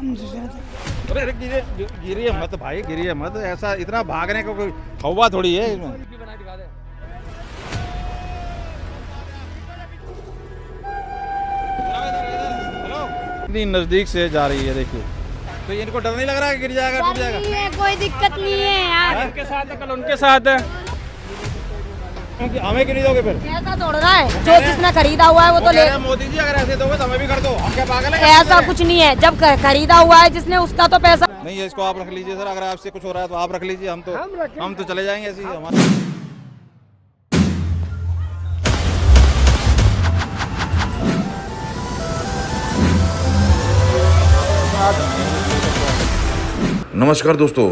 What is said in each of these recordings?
अरे अरे गिरिए मत भाई, गिरिए मत। ऐसा इतना भागने का कोई हवा थोड़ी है इसमें। इतनी नजदीक से जा रही है, देखिए। तो इनको डर नहीं लग रहा है कि गिर जाएगा, टूट जाएगा? कोई दिक्कत नहीं है यार। उनके साथ है, कल उनके साथ है। हमें क्यों नहीं दोगे फिर? ऐसा दौड़ रहा है, जो जिसने खरीदा हुआ है वो तो ले। मोदी जी अगर ऐसे दोगे तो हमें भी कर दो, हम क्या पागल है? ऐसा कुछ नहीं है, जब खरीदा हुआ है जिसने उसका तो पैसा नहीं है। इसको आप रख लीजिए सर, अगर आपसे कुछ हो रहा है तो आप रख लीजिए। हम तो चले जाएंगे ऐसे ही हमारे। नमस्कार दोस्तों,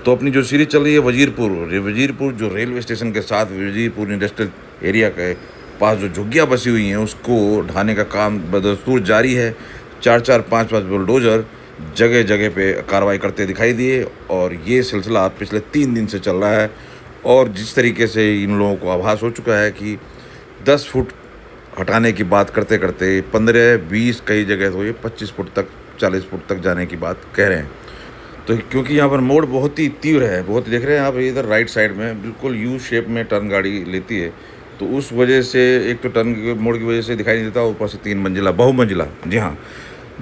तो अपनी जो सीरीज चल रही है वजीरपुर जो रेलवे स्टेशन के साथ वजीरपुर इंडस्ट्रियल एरिया के पास जो झुग्गियाँ बसी हुई हैं उसको ढाने का काम बदस्तूर जारी है। 4-5 बुलडोज़र जगह जगह पे कार्रवाई करते दिखाई दिए और ये सिलसिला पिछले 3 दिन से चल रहा है। और जिस तरीके से इन लोगों को आभास हो चुका है कि 10 फुट हटाने की बात करते करते 15-20 कई जगह तो ये 25 फुट तक 40 फुट तक जाने की बात कह रहे हैं। तो क्योंकि यहाँ पर मोड़ बहुत ही तीव्र है, बहुत देख रहे हैं आप इधर राइट साइड में बिल्कुल यू शेप में टर्न गाड़ी लेती है, तो उस वजह से एक तो टर्न के मोड़ की वजह से दिखाई नहीं देता, ऊपर से 3 मंजिला बहुमंजिला। जी हाँ,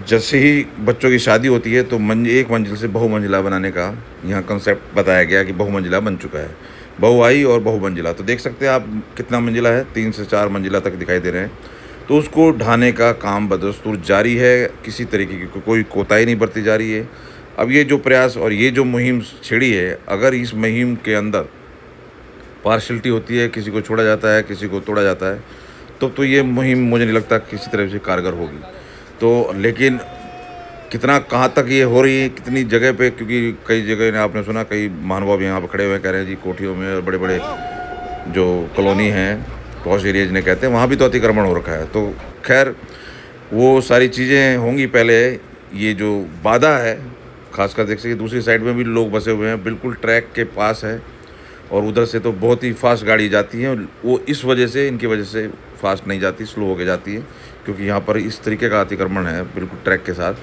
जैसे ही बच्चों की शादी होती है तो एक मंजिल से बहुमंजिला बनाने का यहाँ कंसेप्ट बताया गया कि बहुमंजिला बन चुका है, बहुआई और बहुमंजिला। तो देख सकते हैं आप कितना मंजिला है, 3 से 4 मंजिला तक दिखाई दे रहे हैं। तो उसको ढाने का काम बदस्तूर जारी है, किसी तरीके की कोई कोताही नहीं बरती जा रही है। अब ये जो प्रयास और ये जो मुहिम छिड़ी है, अगर इस मुहिम के अंदर पार्शलिटी होती है, किसी को छोड़ा जाता है, किसी को तोड़ा जाता है, तो ये मुहिम मुझे नहीं लगता किसी तरह से कारगर होगी। तो लेकिन कितना कहाँ तक ये हो रही है, कितनी जगह पे, क्योंकि कई जगह ने आपने सुना कई महानुभाव यहाँ पर खड़े हुए कह रहे हैं जी कोठियों में और बड़े बड़े जो कॉलोनी हैं पॉश एरिया जिन्हें कहते हैं वहाँ भी तो अतिक्रमण हो रखा है। तो खैर वो सारी चीज़ें होंगी। पहले ये जो बाधा है, खासकर देख सकते दूसरी साइड में भी लोग बसे हुए हैं, बिल्कुल ट्रैक के पास है और उधर से तो बहुत ही फास्ट गाड़ी जाती है। वो इस वजह से, इनकी वजह से फास्ट नहीं जाती, स्लो होके जाती है, क्योंकि यहाँ पर इस तरीके का अतिक्रमण है बिल्कुल ट्रैक के साथ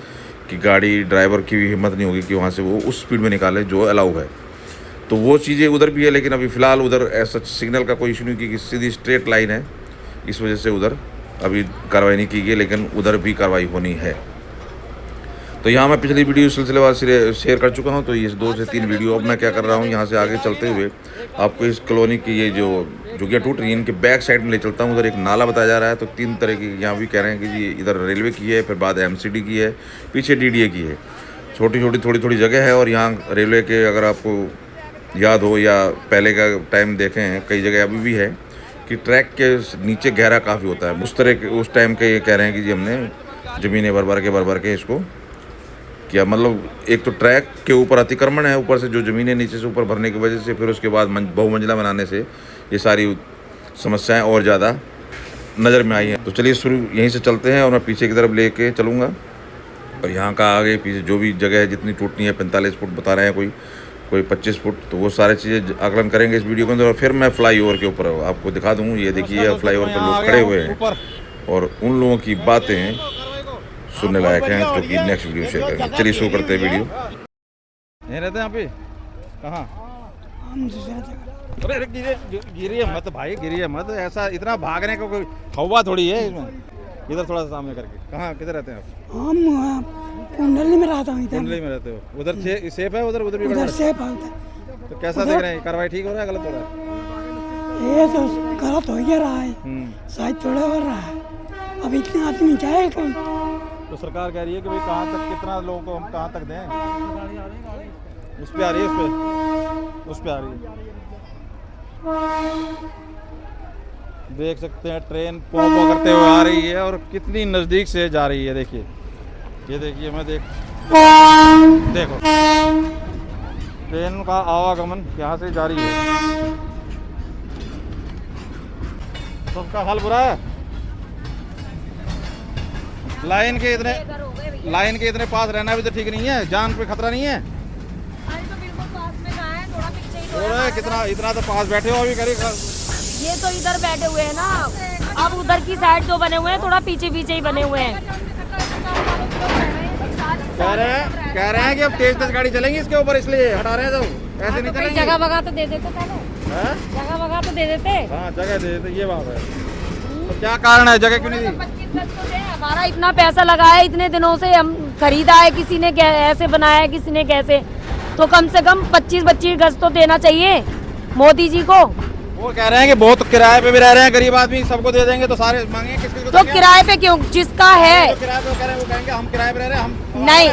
कि गाड़ी ड्राइवर की भी हिम्मत नहीं होगी कि वहाँ से वो उस स्पीड में निकाले जो अलाउ है। तो वो चीज़ें उधर भी है, लेकिन अभी फ़िलहाल उधर ऐसा सिग्नल का कोई इशू नहीं की सीधी स्ट्रेट लाइन है, इस वजह से उधर अभी कार्रवाई नहीं की गई, लेकिन उधर भी कार्रवाई होनी है। तो यहाँ मैं पिछली वीडियो सिलसिलेवार शेयर कर चुका हूँ, तो ये 2 से 3 वीडियो अब मैं क्या कर रहा हूँ, यहाँ से आगे चलते हुए आपको इस कॉलोनी की ये जो झुग्गियाँ टूट रही हैं इनके बैक साइड में ले चलता हूँ। उधर एक नाला बताया जा रहा है, तो 3 तरह की यहाँ भी कह रहे हैं कि जी इधर रेलवे की है, फिर बाद MCD की है, पीछे DDA की है। छोटी छोटी थोड़ी जगह है और यहाँ रेलवे के, अगर आपको याद हो या पहले का टाइम देखें हैं, कई जगह अभी भी है कि ट्रैक के नीचे गहरा काफ़ी होता है। उस तरह के उस टाइम के ये कह रहे हैं कि जी हमने ज़मीनें भर के इसको किया। मतलब एक तो ट्रैक के ऊपर अतिक्रमण है, ऊपर से जो ज़मीनें नीचे से ऊपर भरने की वजह से फिर उसके बाद बहुमंजिला बनाने से ये सारी समस्याएं और ज़्यादा नज़र में आई हैं। तो चलिए शुरू यहीं से चलते हैं और मैं पीछे की तरफ लेके चलूँगा और यहाँ का आगे पीछे जो भी जगह है जितनी टूटनी है, 45 फुट बता रहे हैं, कोई 25 फुट, तो वो सारी चीज़ें आकलन करेंगे इस वीडियो के अंदर। और फिर मैं फ्लाईओवर के ऊपर आपको दिखा दूँ। ये देखिए फ्लाईओवर पर लोग खड़े हुए हैं और उन लोगों की बातें सुनने लायक हैं, जो कि नेक्स्ट वीडियो शेयर करेंगे। चलिए शुरू करते हैं वीडियो। नहीं रहते यहाँ पे? कहाँ? अरे गिरिए मत भाई, गिरिए मत। ऐसा इतना भागने का कोई हवा थोड़ी है इसमें। इधर थोड़ा सा सामने करके। कहाँ किधर रहते हैं आप? हम कुंडली में रहता हूँ। कुंडली में रहते हो? उधर सेफ है? उधर भी उधर सेफ है। तो कैसा देख रहे हैं, कार्रवाई ठीक हो रहा है गलत हो रहा है? ये तो गलत हो ही रहा है, शायद थोड़ा हो रहा है। अब इतने आदमी जाए कौन? तो सरकार कह रही है कि भाई कहाँ तक, कितना लोगों को हम कहाँ तक दें? उस पे आ रही है, उस पे आ रही है। देख सकते हैं ट्रेन पौ करते हुए आ रही है और कितनी नज़दीक से जा रही है। देखिए, ये देखिए, मैं देखो ट्रेन का आवागमन यहाँ से जारी है। सबका हाल बुरा है। लाइन के इतने पास रहना भी तो ठीक नहीं है, जान पे खतरा नहीं है। थोड़ा कितना इतना तो पास बैठे हो अभी करीब। ये तो इधर बैठे हुए हैं ना, अब उधर की साइड जो बने हुए हैं थोड़ा पीछे ही बने हुए हैं। कह रहे हैं कि अब तेज तेज गाड़ी चलेंगी इसके ऊपर, इसलिए हटा रहे हैं सब, ऐसे नहीं चलेंगे। जगह वगह तो दे देते पहले, हैं? जगह वगह तो दे देते। हाँ जगह दे देते, ये बात है। तो क्या कारण है, जगह क्यों नहीं दी? 25 गज तो दे, हमारा इतना पैसा लगा है, इतने दिनों से हम खरीदा है, किसी ने ऐसे बनाया है, किसी ने कैसे, तो कम से कम 25-25 गज तो देना चाहिए मोदी जी को। वो कह रहे हैं कि बहुत किराए पे भी रह रहे हैं गरीब आदमी, सबको दे देंगे, तो सारे मांगे किसको तो किराए पे क्यों, जिसका है। किराए पे कह रहे हैं, वो कहेंगे हम किराए पे रह रहे हैं, हम नहीं,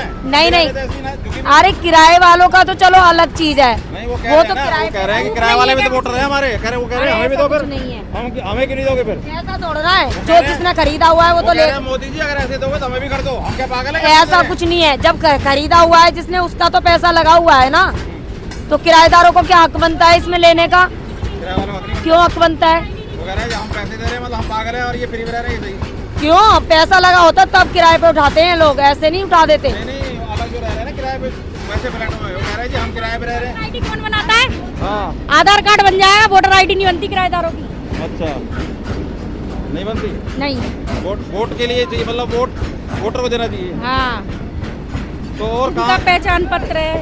अरे किराए वालों का तो चलो अलग चीज है, नहीं, वो वो कह तो रहे हैं कि किराए वाले भी तो वोटर है हमारे, कह रहे हैं हमें भी दो फिर, नहीं है, हमें क्यों नहीं दोगे फिर? ऐसा तोड़ना है, जो जिसने खरीदा हुआ है वो तो ले। मोदी जी अगर ऐसे दोगे तो हमें भी कर दो, हम क्या पागल है? ऐसा कुछ नहीं है, जब खरीदा हुआ है जिसने, उसका तो पैसा लगा हुआ है ना, तो किराएदारों को क्या हक बनता है इसमें लेने का? किराए वालों का क्यों हक बनता है? वो कह रहे हैं हम पैसे दे रहे हैं, मतलब हम पागल हैं और ये फ्री में रह रहे हैं, सही? क्यों, पैसा लगा होता तब किराए पे उठाते हैं लोग, ऐसे नहीं उठा देते। नहीं, अलग जो रह रहे हैं ना किराए पे, वैसे फ्लैट में वो कह रहे हैं जी हम किराए पे रह रहे हैं। आईडी कौन बनाता है? हाँ आधार कार्ड बन जाएगा, वोटर आईडी नहीं बनती किराएदारों की। अच्छा, नहीं बनती? नहीं, वोट के लिए चाहिए, मतलब वोटर को देना चाहिए। हाँ, तो और उनका कहाँ, पहचान पत्र है।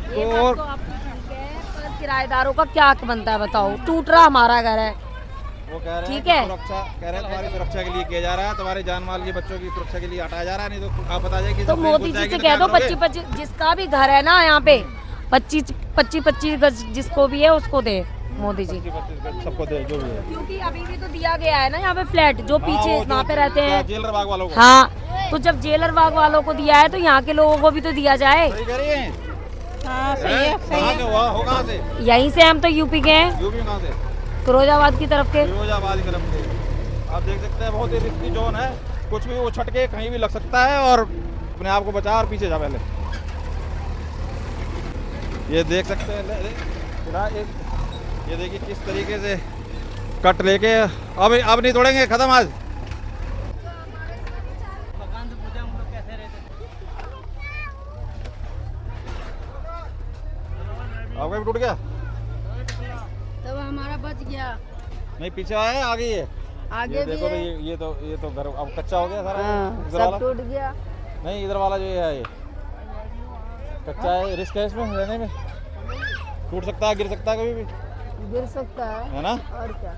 तो और पर किराएदारों का क्या हक बनता है बताओ? टूट रहा हमारा घर है, वो कह रहे हैं ठीक कि है। सुरक्षा, कह रहे हैं तुम्हारी सुरक्षा के लिए किया जा रहा है, तुम्हारे जान माल के बच्चों की सुरक्षा के लिए हटाया जा रहा है, नहीं तो आप बता जाए कि तो मोदी जी से कह दो 25-25 जिसका भी घर है ना यहाँ पे 25-25 गज जिसको भी है उसको दे मोदी जी, 25 सबको दे जो भी है। क्योंकि अभी भी तो दिया गया है ना यहाँ पे फ्लैट, जो पीछे हाँ, वहाँ पे रहते हैं। जेलर बाग वालों को। हाँ, तो जब जेलर बाग वालों को दिया है तो यहाँ के लोगों को भी तो दिया जाए। सही कह रही हैं? हाँ, कहाँ से हुआ हो, कहाँ से? यहीं से, हम तो यूपी के हैं, यूपी में कहाँ से? फिरोजाबाद की तरफ के। फिरोजाबाद की तरफ से। आप देख सकते हैं बहुत ही रिस्की जोन है, कुछ भी वो छटके कहीं भी लग सकता है, और अपने आप को बचा और पीछे जा पहले। ये देख सकते हैं, ये देखिए किस तरीके से कट लेके, अब नहीं तोड़ेंगे, खत्म आज। आपका भी टूट गया? तब हमारा बच गया, नहीं पीछे आया, आगे ही है। आगे ये भी देखो है। भाई, ये तो घर अब कच्चा हो गया सारा। हाँ, इधर वाला सब टूट गया। नहीं, इधर वाला जो है ये कच्चा है, रिस्क है इसमें रहने में, टूट सकता है, गिर सकता है कभी भी, गिर सकता है ना? और क्या।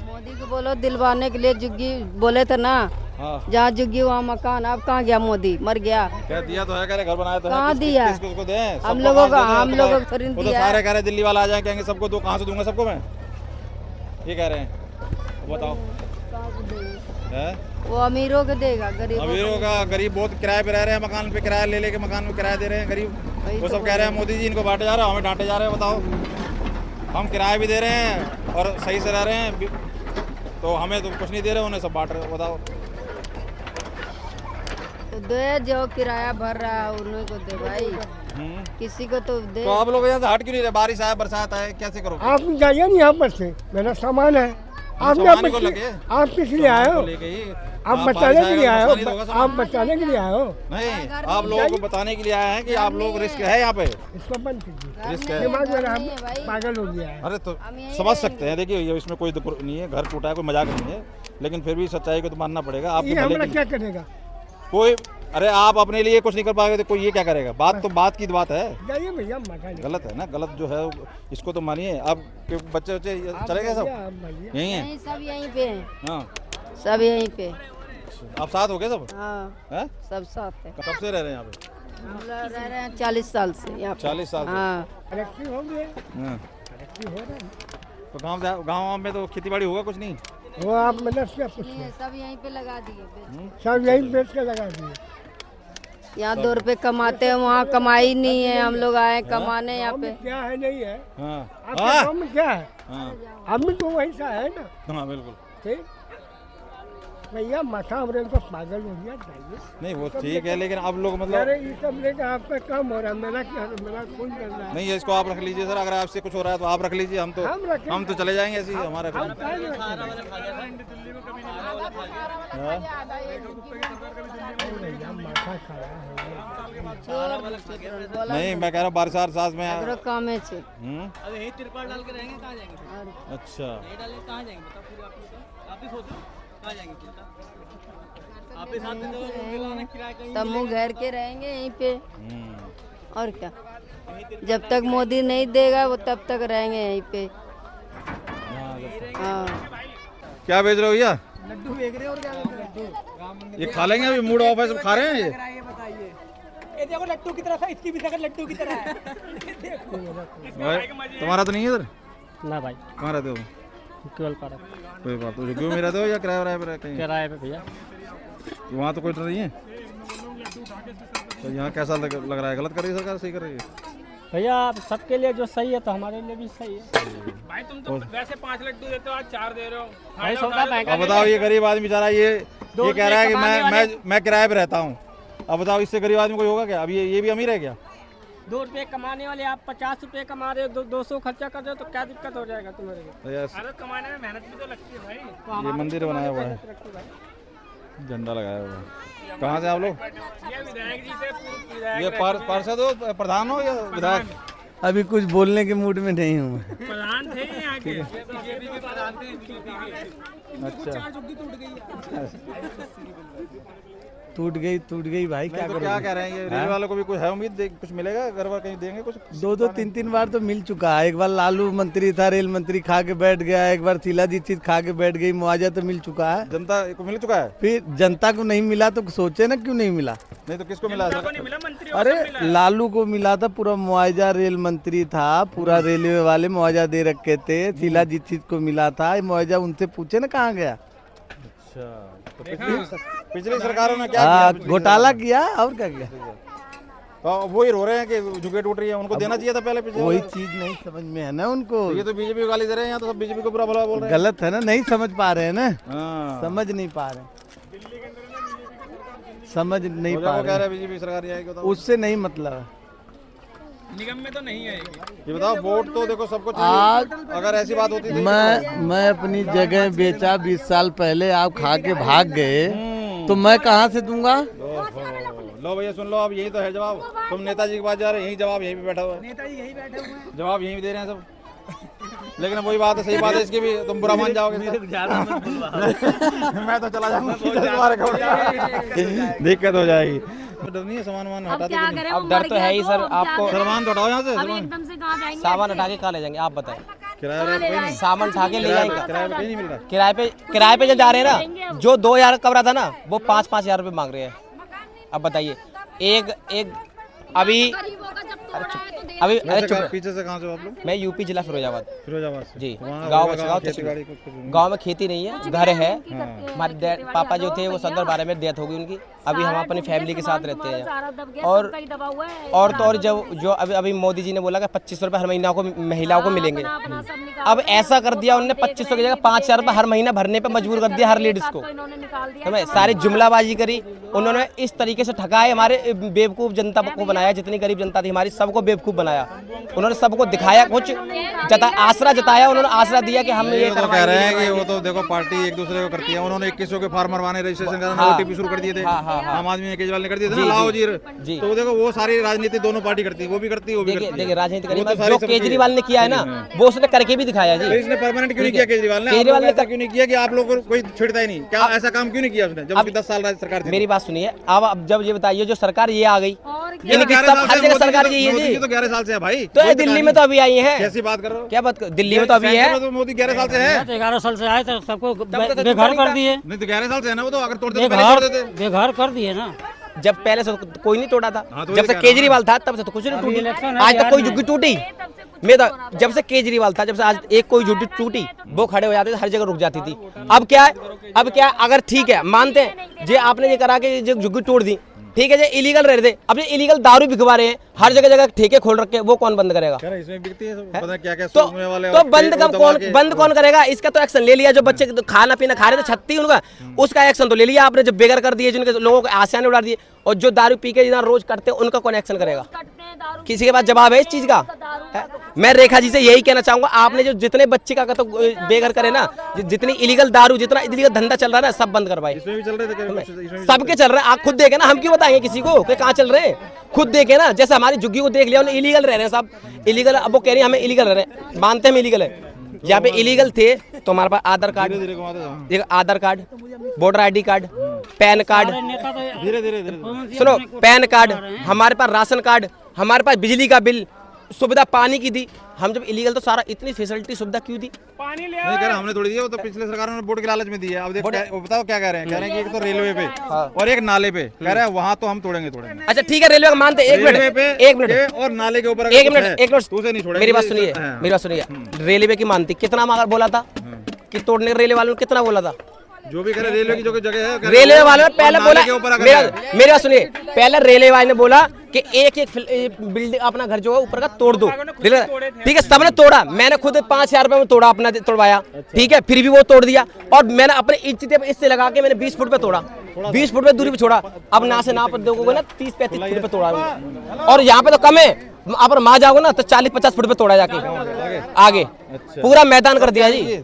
मोदी को बोलो दिलवाने के लिए, जुग्गी बोले थे ना, हाँ जहाँ जुग्गी वहाँ मकान, अब कहाँ गया मोदी, मर गया। कह दिया तो है, कह रहे घर बनाया तो है, कहाँ दिया? किसको दें? हम सबको लोगों कहाँ का, दे दें? हम लोगों को थोड़ी वो तो दिया। सारे कह रहे दिल्ली वाला आ जाए, कहेंगे सबको दो, कहाँ से दूंगा सबको मैं, ये कह रहे हैं। बताओ है? वो अमीरों को देगा, गरीबों अमीरों का, गरीब बहुत किराए पे रह रहे हैं, मकान पे किराया ले लेके मकान में किराया दे रहे हैं गरीब, वही वो तो सब कह रहे हैं मोदी जी इनको बांटे जा रहे हैं, हमें डांटे जा रहे हैं। बताओ, हम किराया भी दे रहे हैं और सही से रह रहे हैं, तो हमें तो कुछ नहीं दे रहे, उन्हें सब बांट रहे हैं। बताओ, तो दे, जो किराया भर रहा है उन्हीं को दे भाई, किसी को तो दे। तो आप लोग यहाँ से हट क्यों नहीं रहे? बारिश आए, बरसात आए, कैसे करोगे? आप जाइए नहीं यहाँ पर से, मेरा सामान है। आपने सामान को लगे, आप किस लिए आए हो? लेके ही आप हाँ, बचाने बारिश के लिए आएगा आए तो हो? नुकसान ही होगा आप सामान। बचाने के लिए आए हो? नहीं, आप लोगों को बताने के लिए आए हैं कि आप लोग रिस्क है यहाँ पे, इसको बंद कीजिए, रिस्क है। दिमाग मेरा पागल हो गया है। अरे तो समझ सकते हैं, देखिए ये इसमें कोई दुख नहीं है, घर टूटा है, कोई मजाक नहीं है, लेकिन फिर भी सच्चाई को तो मानना पड़ेगा। आपके ये भले हमारा की क्या करेगा? कोई, अरे आप अपने लिए कुछ नहीं कर पाएंगे तो कोई ये क्या करेगा? बात की बात है, जाइए भैया, मकान गलत है ना, गलत जो है इसको तो मानिए। अब बच्चे चले गए सब यही है? नहीं, सब यहीं पे हैं, हाँ, सब यहीं पे। आप साथ हो गए सब हाँ, हैं? सब साथ है। कब से रह रहे हैं यहाँ पे? हम लोग रह रहे हैं 40 साल से यहाँ पे। 40 साल से। हाँ, तरक्की हो गई, हाँ। तरक्की हो रहा है। तो गाँव में तो खेती बाड़ी होगा कुछ नहीं? वो आप मतलब क्या कुछ ये सब यहीं पे लगा दिए। सब यही बेच के लगा दिए। यहाँ 2 रुपए कमाते हैं, वहाँ कमाई नहीं है, हम लोग आए कमाने यहाँ पे। क्या है नहीं है? हाँ आपके गाँव में क्या है? हाँ आदमी तो वैसा है ना। हाँ बिल्कुल। ठीक भैया, माथा हमरे को पागल हो गया, जाइए। नहीं वो ठीक है, लेकिन अब लोग मतलब अरे ये सब लेकर आपका काम हो रहा है, मेरा क्या, मेरा खून चल रहा है। नहीं है, इसको आप रख लीजिए सर, अगर आपसे कुछ हो रहा है तो आप रख लीजिए, हम हम तो चले जाएंगे ऐसे ही, हमारा हम काम। काहे रखेंगे? हाँ? भैया, माथा खाया है। नहीं मैं कह रहा हूँ बरसात में एकरो कामे छे। अब यही तिरपाल डाल के रहेंगे, कहाँ जाएंगे? अच्छा नहीं डालेंगे कहाँ जाएंगे? बताओ, फिर आप ही सोचो कहाँ जाएंगे? आप ही साथ में दिलाना किराया कहीं तब मुँह घेर के रहेंगे यहीं पे। और क्या, जब तक मोदी नहीं देगा वो तब तक रहेंगे यहीं पे। हाँ। क्या बेच रहे हो भैया? लड्डू बेच रहे हो और क्या बेच रहे हो? ये खा लेंगे अभी, मूड ऑफ है, सब खा रहे हैं ये। ये बताइए, ये देखो लड्डू की तरह था, इसकी भी शक्ल लड्डू की तरह है। भाई तुम्हारा तो नहीं है इधर? ना भाई, कहाँ रहते हो? केवल पारा कोई बात तो क्यों में रहते हो या किराए पे रहते हैं? किराए पे भैया। वहाँ तो कोई डर नहीं है? तो यहाँ कैसा लग रहा है? गलत कर रही है सरकार, सही कर रही है? भैया सबके लिए जो सही है तो हमारे लिए भी सही है। भाई तुम तो वैसे 5 लड्डू देते हो, आज 4 दे रहे हो भाई। सौदा महंगा। अब बताओ, ये गरीब आदमी बेचारा ये कह रहा है कि मैं किराए पे रहता हूँ। अब बताओ, इससे गरीब आदमी कोई होगा क्या? अब ये भी अमीर है क्या? 2 रुपये कमाने वाले आप 50 रुपये कमा रहे हो, 200 खर्चा कर रहे हो तो क्या दिक्कत हो जाएगा तुम्हारे लिए? अरे कमाने में मेहनत भी तो लगती है भाई। ये मंदिर बनाया हुआ है, झंडा लगाया हुआ है। कहाँ से आप लोग? ये विधायक जी थे, ये पार्षद हो, प्रधान हो या विधायक? अभी कुछ बोलने के मूड में नहीं हूँ मैं। प्रधान थे यहाँ के, बीजेपी के प्रधान थे। अच्छा, टूट गई भाई, क्या तो करोगे? क्या कह रहे हैं ये रेलवे वालों को भी कुछ है उम्मीद? कुछ मिलेगा घर वर, कहीं देंगे कुछ? 2 3 बार तो मिल चुका है। एक बार लालू मंत्री था, रेल मंत्री खा के बैठ गया। एक बार शीला दीक्षित खा के बैठ गई। मुआवजा तो मिल चुका है, जनता को मिल चुका है। फिर जनता को नहीं मिला तो सोचे ना क्यों नहीं मिला। नहीं तो किसको मिला? अरे लालू को मिला था पूरा मुआवजा, रेल मंत्री था, पूरा रेलवे वाले मुआवजा दे रखे थे। शीला दीक्षित को मिला था मुआवजा, उनसे पूछे ना कहाँ गया। अच्छा, तो पिछली सरकारों ने क्या किया? घोटाला किया और क्या किया। तो वो ही रो रहे हैं कि झुके टूट रही है, उनको देना चाहिए था पहले। पिछले वही चीज नहीं समझ में है ना उनको। ये तो बीजेपी को गाली दे रहे हैं, यहाँ तो सब बीजेपी को बुरा भला बोल रहे हैं। गलत है ना, नहीं समझ पा रहे हैं ना, हाँ। समझ नहीं पा रहे, समझ नहीं पा कह रहे रहे। हैं बीजेपी सरकार ही आएगी, उससे नहीं मतलब है। निगम में तो नहीं आएगी। ये बताओ, वोट तो देखो सबको आज चाहिए। अगर ऐसी बात होती थी मैं अपनी जगह बेचा 20 साल पहले, आप खा के भाग गए तो मैं कहाँ से दूंगा। लो भैया सुन लो, अब यही तो है जवाब। तुम नेताजी के पास जा रहे हो, यही जवाब यहीं पे बैठा हुआ है। नेताजी यही बैठे हुए हैं। जवाब यहीं पे दे रहे हैं सब। लेकिन वही बात है, सही बात है, इसकी भी तुम बुरा मान जाओगे। मैं तो चला जाऊंगा, दिक्कत हो जाएगी। डर नहीं है? सामान वामान हटा क्या दो। करें? अब डर तो है ही सर, आपको सामान तो हटाओ यहाँ से। अब एकदम से कहाँ जाएंगे? सामान हटा के कहाँ ले जाएंगे आप बताएं? किराया पे नहीं, सामान उठा के ले जाएंगे। किराया पे नहीं मिल रहा। किराए पे जो जा रहे हैं ना, जो 2000 कब रहा था ना, वो 5-5 हजार रुपये मांग रहे हैं। अब बताइए, एक अभी अभी अरे चुप, पीछे से कहाँ से हो आप लोग? मैं यूपी जिला फिरोजाबाद फिरोजाबाद से। जी। वहाँ गाँव होगा, गाँव खेती बाड़ी कुछ कुछ। गाँव में खेती नहीं है, घर है। हमारे पापा जो थे वो 17-12 में डेथ हो गई उनकी। अभी हम अपनी फैमिली के साथ रहते हैं। और तो और जो अभी मोदी जी ने बोला कि 2500 रुपये हर महीना को महिलाओं को मिलेंगे। अब ऐसा कर दिया उन्होंने, 2500 की जगह 5000 रुपये हर महीना भरने पे मजबूर कर दिया हर लेडीज को। हमें सारी जुमलाबाजी करी उन्होंने, इस तरीके से ठगाए, हमारे बेवकूफ़ जनता को बनाया। जितनी गरीब जनता थी हमारी, सबको बेवकूफ़ बनाया उन्होंने। सबको दिखाया कुछ, आसरा जताया उन्होंने, आसरा दिया कि हम ये तो कह रहे हैं कि वो तो देखो पार्टी एक दूसरे को करती है। उन्होंने 2100 के फार्म भरवाने, रजिस्ट्रेशन कराने, OTP शुरू कर दिए थे। आम आदमी ने, केजरीवाल ने कर दिए थे ना, लाओ जी। तो देखो वो सारी राजनीति दोनों पार्टी करती है, वो भी करती है, वो भी करती है। देखिए राजनीति करी, जो केजरीवाल ने किया है ना, वो उसने करके भी दिखाया जी। इसने परमानेंट क्यों नहीं किया केजरीवाल ने? केजरीवाल ने क्यों नहीं किया कि आप लोगों को कोई छेड़ता ही नहीं? क्या ऐसा काम क्यों नहीं किया उसने, जब उसकी 10 साल राज्य सरकार थी? मेरी बात सुनिए, अब जब ये बताइए, जो सरकार ये आ गई, इनकी सब हर जगह सरकार यही है जी। तो 11 साल से है भाई। तो ये दिल्ली में तो अभी आई है। कैसी बात कर रहे हो? क्या बात, दिल्ली में तो अभी है। तो मोदी 11 साल से है। 11 साल से आए तो सबको बेघर कर दिए। नहीं तो 11 साल से है ना, वो तो अगर तोड़ते तो पहले तोड़ देते। बेघर कर दिए ना। जब पहले से कोई नहीं तोड़ा था, हाँ, तो जब से केजरीवाल था तब से तो कुछ नहीं टूटी। आज तक कोई झुग्गी टूटी? मैं तो जब से केजरीवाल था, जब से आज एक कोई झुग्गी टूटी, वो खड़े हो जाते थे, हर जगह रुक जाती थी। अब क्या है, अगर ठीक है मानते हैं जे आपने ये करा के जो झुग्गी तोड़ दी, ठीक है, जो इलीगल रह रहे थे, अब ये इलीगल दारू बिकवा रहे हैं, हर जगह जगह ठेके खोल रखे, वो कौन बंद करेगा? इसमें बिकती है, पता क्या-क्या तो सूंघने वाले तो बंद कौन करेगा? इसका तो एक्शन ले लिया। जो बच्चे खाना पीना खा रहे थे, छत्ती उनका, उसका एक्शन तो ले लिया आपने। जब बेघर कर दिए, जिनके लोगों को आसियाने उड़ा दिए, और जो दारू पी के जितना रोज करते हैं, उनका कौन एक्शन करेगा? किसी के पास जवाब है इस चीज का? मैं रेखा जी से यही कहना चाहूंगा, आपने जो जितने बच्चे का तो बेघर करे ना, जितनी इलीगल दारू, जितना इलीगल धंधा चल रहा है ना, सब बंद करवाए। सबके चल रहे हैं, आप खुद देखे ना, हम क्यों बताएंगे किसी को कि कहाँ चल रहे हैं? खुद देखे ना, जैसे हमारी झुग्गी को देख लिया, उन्हें इलीगल रह रहे हैं सब इलीगल। अब वो कह रही है हमें इलीगल रह रहे हैं, मानते हैं हम इलीगल है, यहाँ पे इलीगल थे तो हमारे पास आधार कार्ड, धीरे घुमाते जाओ। एक Aadhaar card, voter ID card, PAN card, नेता तो धीरे धीरे धीरे सुनो पैन कार्ड, हमारे पास राशन कार्ड, हमारे पास बिजली का बिल, सुविधा पानी की दी। हम जब इलीगल तो सारा इतनी फैसिलिटी सुविधा क्यों दी? नहीं कह रहे हमने थोड़ी दी है, वो तो पिछले सरकारों ने वोट के लालच में दी है। अब देखो वो बताओ क्या कह रहे हैं, कह रहे हैं कि एक तो रेलवे पे और एक नाले पे, कह रहे हैं वहाँ तो हम तोड़ेंगे। अच्छा ठीक है, रेलवे का मानते, एक रेलवे मिनट, पे एक मिनट और नाले के ऊपर एक मिनट एक मिनट उसे नहीं छोड़ेंगे। मेरी बात सुनिए, हाँ। मेरी बात सुनिए। रेलवे की मानती कितना मांगा बोला था कि तोड़ने, रेलवे वालों ने कितना बोला था? जो भी करे रेलवे की जो जगह है, रेलवे वालों ने पहले बोला, के ऊपर अगर मेरी बात सुनिए, पहले रेलवे वाले ने बोला कि एक बिल्डिंग अपना घर जो है ऊपर का तोड़ दो। ठीक है, सबने तोड़ा, मैंने खुद 5,000 रुपए में तोड़ा, अपना तोड़वाया। ठीक है, फिर भी वो तोड़ दिया और मैंने अपने इंच टेप इससे लगा के मैंने 20 फुट पे तोड़ा, 20 फुट पे दूरी पे छोड़ा। अब ना से ना पर देखोगे ना 30-35 फुट पे तोड़ा और यहाँ पे तो कम है, आप माँ जाओगे ना तो 40-50 फुट पे तोड़ा जाके आगे पूरा मैदान कर दिया जी।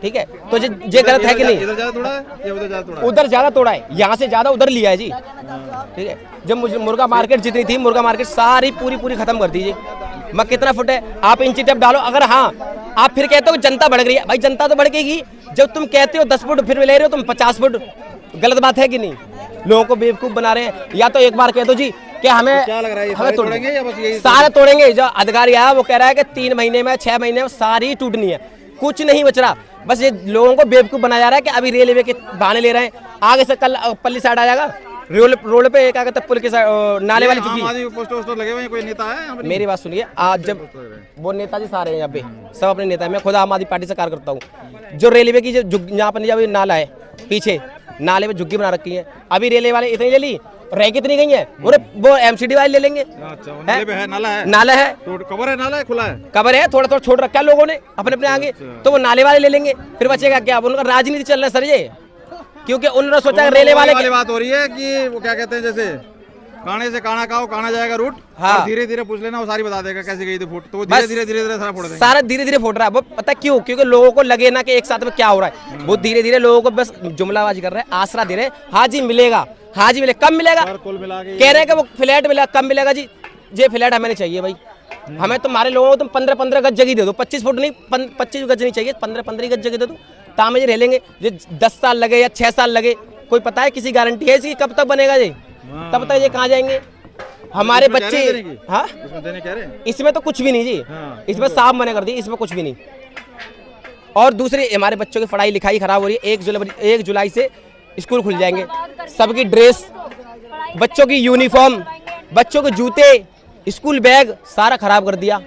ठीक है, तो ये गलत है कि नहीं? इधर ज्यादा तोड़ा है या उधर ज्यादा तोड़ा है? उधर ज्यादा तोड़ा है, यहाँ से ज्यादा उधर लिया है जी। ठीक है, जब मुझे मुर्गा मार्केट जितनी थी, मुर्गा मार्केट सारी पूरी खत्म कर दीजिए। मैं कितना फुट है आप इंची टेप डालो। अगर हाँ आप फिर कहते हो जनता बढ़ गई है, भाई जनता तो बढ़ेगी जब तुम कहते हो 10 फुट फिर ले रहे हो तुम 50 फुट। गलत बात है कि नहीं? लोगों को बेवकूफ बना रहे हैं। या तो एक बार कह दो जी कि हमें क्या लग रहा है, हमें तोड़ेंगे या बस यही? सारे तोड़ेंगे। जो अधिकारी आया वो कह रहा है कि 3 महीने में 6 महीने में सारी टूटनी है, कुछ नहीं बच रहा। बस ये लोगों को बेवकूफ बनाया जा रहा है कि अभी रेलवे के बहाने ले रहे हैं। आगे से कल पल्ली साइड आ जाएगा, रोड पे क्या कहते हैं, पुल के नाले वाली चुकी। पोस्टर लगे हुए हैं, कोई नेता है यहाँ पे? मेरी बात सुनिए, आज जब वो नेताजी सारे हैं यहाँ पे, सब अपने नेता है। मैं खुद आम आदमी पार्टी से कार्य करता हूँ। जो रेलवे की जो यहाँ पर जब नाला है, पीछे नाले में झुग्गी बना रखी है, अभी रेलवे वाले इतनी ले ली, रह कितनी गई है, वो MCD वाले ले लेंगे। अच्छा, नाले पे है, नाला है, तो कवर है, नाला है, खुला है, कवर है, थोड़ा छोड़ रखा है लोगों ने अपने आगे, तो वो नाले वाले ले लेंगे। फिर बचेगा क्या? उनका राजनीति चल रहा है सर ये, क्योंकि उन्होंने सोचा रेलवे वाले बात हो रही है कि वो क्या कहते हैं, जैसे काने से काना खाओ, काना जाएगा रूट। हाँ, धीरे धीरे पूछ लेना, वो सारी बता देगा कैसे गई थी फुट। तो धीरे धीरे सारा फोड़ देंगे, सारा धीरे धीरे फुट रहा है। वो पता क्यों? क्योंकि लोगों को लगे ना कि एक साथ में क्या हो रहा है। वो धीरे धीरे लोगों को बस जुमलाबाजी कर रहे हैं, आसरा दे रहे हैं। हाँ जी मिलेगा, हाँ जी मिलेगा, कब मिलेगा? कह रहे हैं कि वो फ्लैट मिलेगा, कब मिलेगा जी? ये फ्लैट हमें नहीं चाहिए भाई, हमें तुम्हारे लोगों को तुम 15-15 गज जगह दे दो, 25 फुट नहीं, 25 गज नहीं चाहिए, 15-15 गज जगह दे दो, ताम ये रह लेंगे। ये 10 साल लगे या 6 साल लगे, कोई पता है किसी गारंटी है इसकी कब तक बनेगा ये? तब तक ये कहाँ जाएंगे हमारे बच्चे? हाँ, इसमें तो कुछ भी नहीं जी, इसमें साफ मना कर दी, इसमें कुछ भी नहीं। और दूसरी, हमारे बच्चों की पढ़ाई लिखाई खराब हो रही है। 1 जुलाई से स्कूल खुल जाएंगे, सबकी ड्रेस, बच्चों की यूनिफॉर्म, बच्चों के जूते, स्कूल बैग सारा खराब कर दिया।